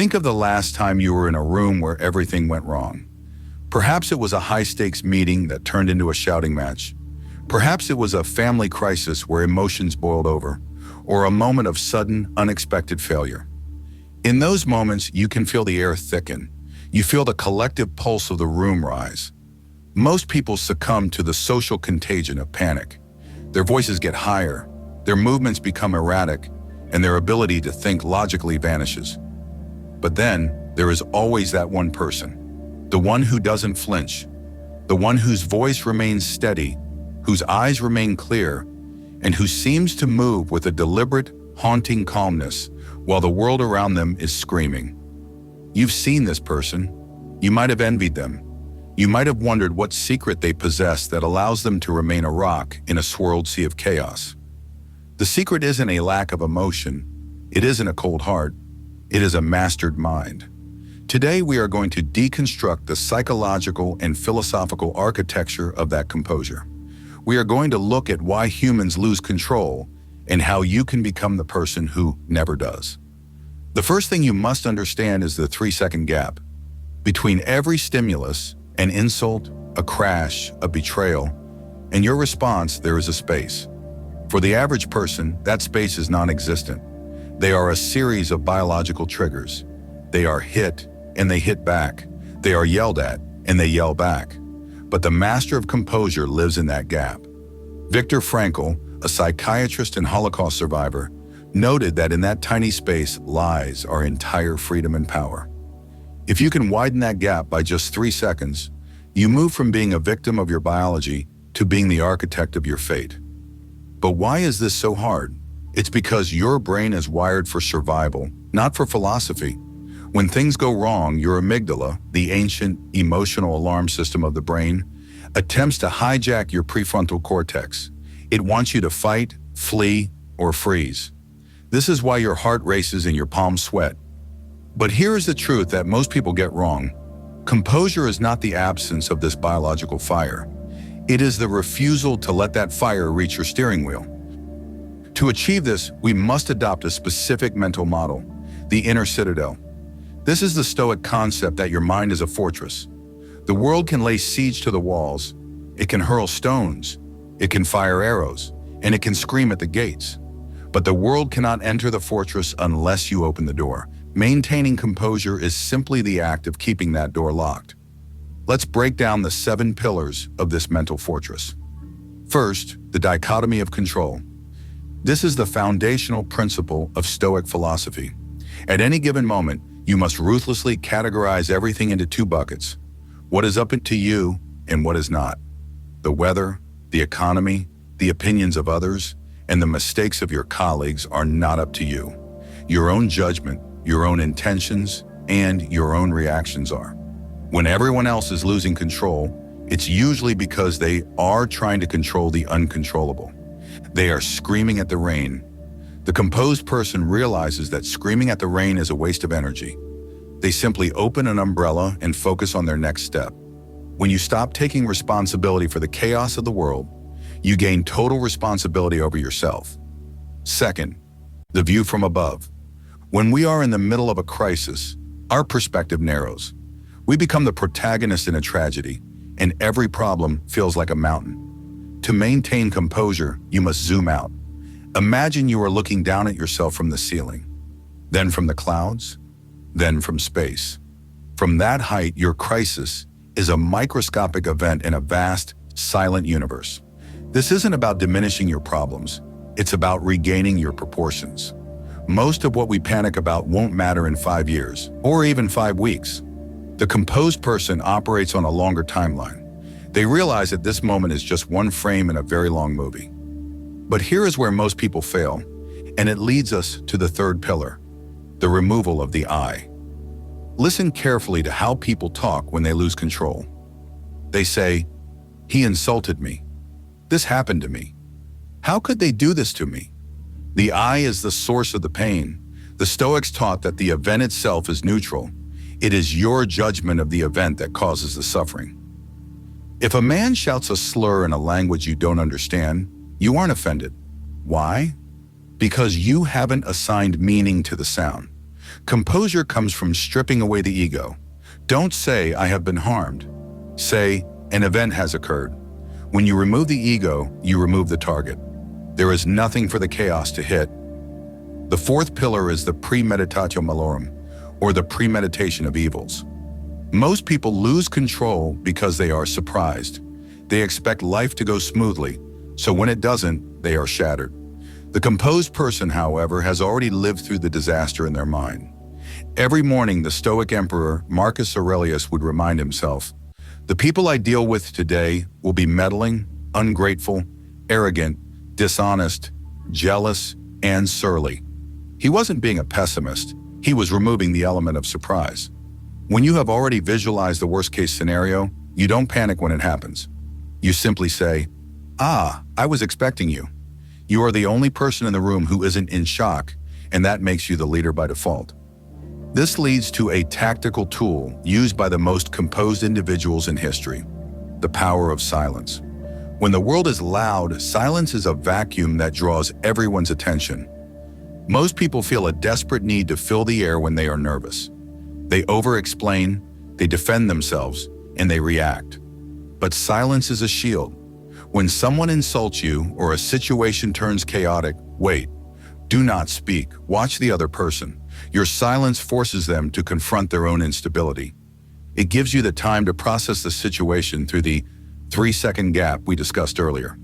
Think of the last time you were in a room where everything went wrong. Perhaps it was a high-stakes meeting that turned into a shouting match. Perhaps it was a family crisis where emotions boiled over, or a moment of sudden, unexpected failure. In those moments, you can feel the air thicken. You feel the collective pulse of the room rise. Most people succumb to the social contagion of panic. Their voices get higher, their movements become erratic, and their ability to think logically vanishes. But then, there is always that one person, the one who doesn't flinch, the one whose voice remains steady, whose eyes remain clear, and who seems to move with a deliberate, haunting calmness while the world around them is screaming. You've seen this person. You might have envied them. You might have wondered what secret they possess that allows them to remain a rock in a swirled sea of chaos. The secret isn't a lack of emotion. It isn't a cold heart. It is a mastered mind. Today, we are going to deconstruct the psychological and philosophical architecture of that composure. We are going to look at why humans lose control and how you can become the person who never does. The first thing you must understand is the 3-second gap. Between every stimulus, an insult, a crash, a betrayal, and your response, there is a space. For the average person, that space is non-existent. They are a series of biological triggers. They are hit, and they hit back. They are yelled at, and they yell back. But the master of composure lives in that gap. Viktor Frankl, a psychiatrist and Holocaust survivor, noted that in that tiny space lies our entire freedom and power. If you can widen that gap by just 3 seconds, you move from being a victim of your biology to being the architect of your fate. But why is this so hard? It's because your brain is wired for survival, not for philosophy. When things go wrong, your amygdala, the ancient emotional alarm system of the brain, attempts to hijack your prefrontal cortex. It wants you to fight, flee, or freeze. This is why your heart races and your palms sweat. But here is the truth that most people get wrong. Composure is not the absence of this biological fire. It is the refusal to let that fire reach your steering wheel. To achieve this, we must adopt a specific mental model, the inner citadel. This is the Stoic concept that your mind is a fortress. The world can lay siege to the walls. It can hurl stones. It can fire arrows. And it can scream at the gates. But the world cannot enter the fortress unless you open the door. Maintaining composure is simply the act of keeping that door locked. Let's break down the 7 pillars of this mental fortress. First, the dichotomy of control. This is the foundational principle of Stoic philosophy. At any given moment, you must ruthlessly categorize everything into 2 buckets. What is up to you and what is not. The weather, the economy, the opinions of others, and the mistakes of your colleagues are not up to you. Your own judgment, your own intentions, and your own reactions are. When everyone else is losing control, it's usually because they are trying to control the uncontrollable. They are screaming at the rain. The composed person realizes that screaming at the rain is a waste of energy. They simply open an umbrella and focus on their next step. When you stop taking responsibility for the chaos of the world, you gain total responsibility over yourself. Second, the view from above. When we are in the middle of a crisis, our perspective narrows. We become the protagonist in a tragedy, and every problem feels like a mountain. To maintain composure, you must zoom out. Imagine you are looking down at yourself from the ceiling, then from the clouds, then from space. From that height, your crisis is a microscopic event in a vast, silent universe. This isn't about diminishing your problems. It's about regaining your proportions. Most of what we panic about won't matter in 5 years, or even 5 weeks. The composed person operates on a longer timeline. They realize that this moment is just one frame in a very long movie. But here is where most people fail, and it leads us to the 3rd pillar, the removal of the I. Listen carefully to how people talk when they lose control. They say, "He insulted me. This happened to me. How could they do this to me?" The I is the source of the pain. The Stoics taught that the event itself is neutral. It is your judgment of the event that causes the suffering. If a man shouts a slur in a language you don't understand, you aren't offended. Why? Because you haven't assigned meaning to the sound. Composure comes from stripping away the ego. Don't say, I have been harmed. Say, an event has occurred. When you remove the ego, you remove the target. There is nothing for the chaos to hit. The fourth pillar is the premeditatio malorum, or the premeditation of evils. Most people lose control because they are surprised. They expect life to go smoothly, so when it doesn't, they are shattered. The composed person, however, has already lived through the disaster in their mind. Every morning, the Stoic emperor Marcus Aurelius would remind himself, the people I deal with today will be meddling, ungrateful, arrogant, dishonest, jealous, and surly. He wasn't being a pessimist, he was removing the element of surprise. When you have already visualized the worst-case scenario, you don't panic when it happens. You simply say, I was expecting you. You are the only person in the room who isn't in shock, and that makes you the leader by default. This leads to a tactical tool used by the most composed individuals in history, the power of silence. When the world is loud, silence is a vacuum that draws everyone's attention. Most people feel a desperate need to fill the air when they are nervous. They over-explain, they defend themselves, and they react. But silence is a shield. When someone insults you or a situation turns chaotic, wait. Do not speak. Watch the other person. Your silence forces them to confront their own instability. It gives you the time to process the situation through the 3-second gap we discussed earlier.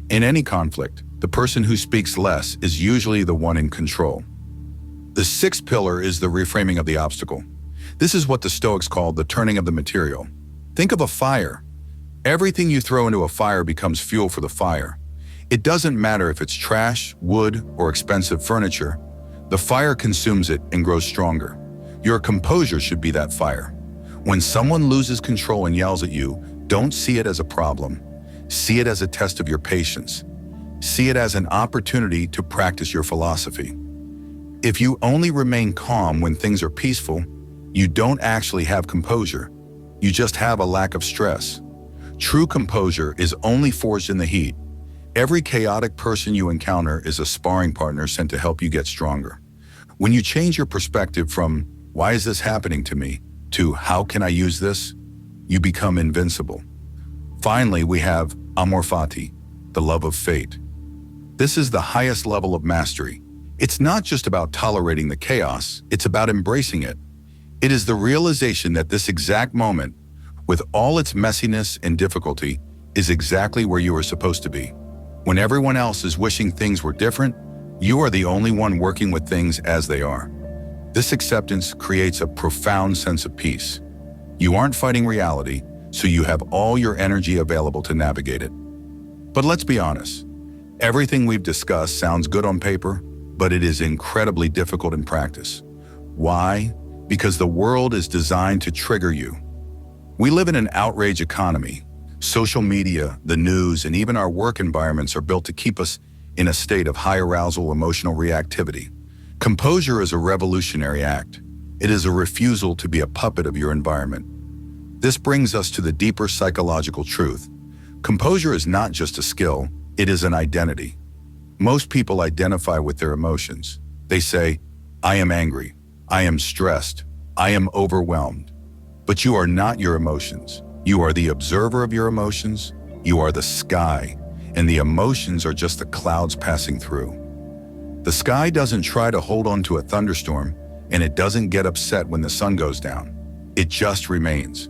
In any conflict, the person who speaks less is usually the one in control. The sixth pillar is the reframing of the obstacle. This is what the Stoics call the turning of the material. Think of a fire. Everything you throw into a fire becomes fuel for the fire. It doesn't matter if it's trash, wood, or expensive furniture. The fire consumes it and grows stronger. Your composure should be that fire. When someone loses control and yells at you, don't see it as a problem. See it as a test of your patience. See it as an opportunity to practice your philosophy. If you only remain calm when things are peaceful, you don't actually have composure. You just have a lack of stress. True composure is only forged in the heat. Every chaotic person you encounter is a sparring partner sent to help you get stronger. When you change your perspective from, why is this happening to me, to how can I use this, you become invincible. Finally, we have Amor fati, the love of fate. This is the highest level of mastery. It's not just about tolerating the chaos, it's about embracing it. It is the realization that this exact moment, with all its messiness and difficulty, is exactly where you are supposed to be. When everyone else is wishing things were different, you are the only one working with things as they are. This acceptance creates a profound sense of peace. You aren't fighting reality, so you have all your energy available to navigate it. But let's be honest, everything we've discussed sounds good on paper, but it is incredibly difficult in practice. Why? Because the world is designed to trigger you. We live in an outrage economy. Social media, the news, and even our work environments are built to keep us in a state of high arousal emotional reactivity. Composure is a revolutionary act. It is a refusal to be a puppet of your environment. This brings us to the deeper psychological truth. Composure is not just a skill, it is an identity. Most people identify with their emotions. They say, I am angry, I am stressed, I am overwhelmed. But you are not your emotions. You are the observer of your emotions. You are the sky, and the emotions are just the clouds passing through. The sky doesn't try to hold on to a thunderstorm, and it doesn't get upset when the sun goes down. It just remains.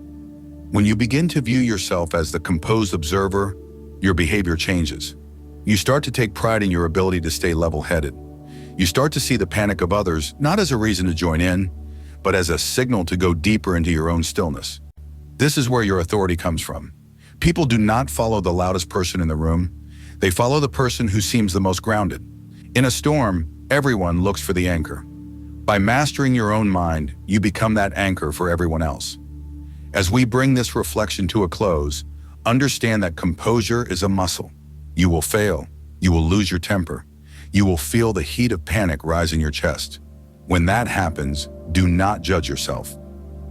When you begin to view yourself as the composed observer, your behavior changes. You start to take pride in your ability to stay level-headed. You start to see the panic of others not as a reason to join in, but as a signal to go deeper into your own stillness. This is where your authority comes from. People do not follow the loudest person in the room. They follow the person who seems the most grounded. In a storm, everyone looks for the anchor. By mastering your own mind, you become that anchor for everyone else. As we bring this reflection to a close, understand that composure is a muscle. You will fail. You will lose your temper. You will feel the heat of panic rise in your chest. When that happens, do not judge yourself.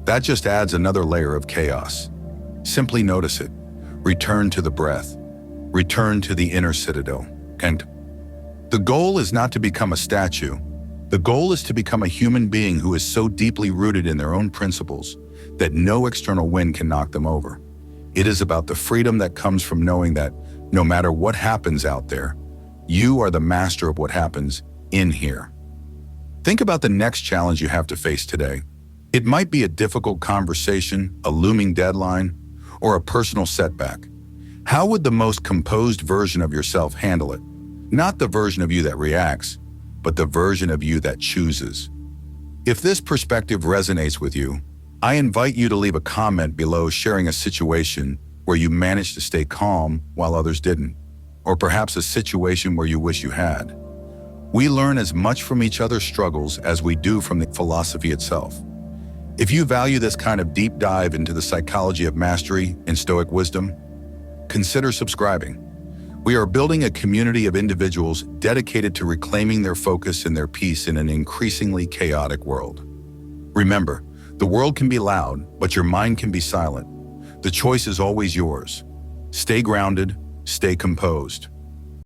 That just adds another layer of chaos. Simply notice it. Return to the breath. Return to the inner citadel. And the goal is not to become a statue. The goal is to become a human being who is so deeply rooted in their own principles that no external wind can knock them over. It is about the freedom that comes from knowing that no matter what happens out there, you are the master of what happens in here. Think about the next challenge you have to face today. It might be a difficult conversation, a looming deadline, or a personal setback. How would the most composed version of yourself handle it? Not the version of you that reacts, but the version of you that chooses. If this perspective resonates with you, I invite you to leave a comment below sharing a situation where you managed to stay calm while others didn't, or perhaps a situation where you wish you had. We learn as much from each other's struggles as we do from the philosophy itself. If you value this kind of deep dive into the psychology of mastery and Stoic wisdom, consider subscribing. We are building a community of individuals dedicated to reclaiming their focus and their peace in an increasingly chaotic world. Remember, the world can be loud, but your mind can be silent. The choice is always yours. Stay grounded, stay composed.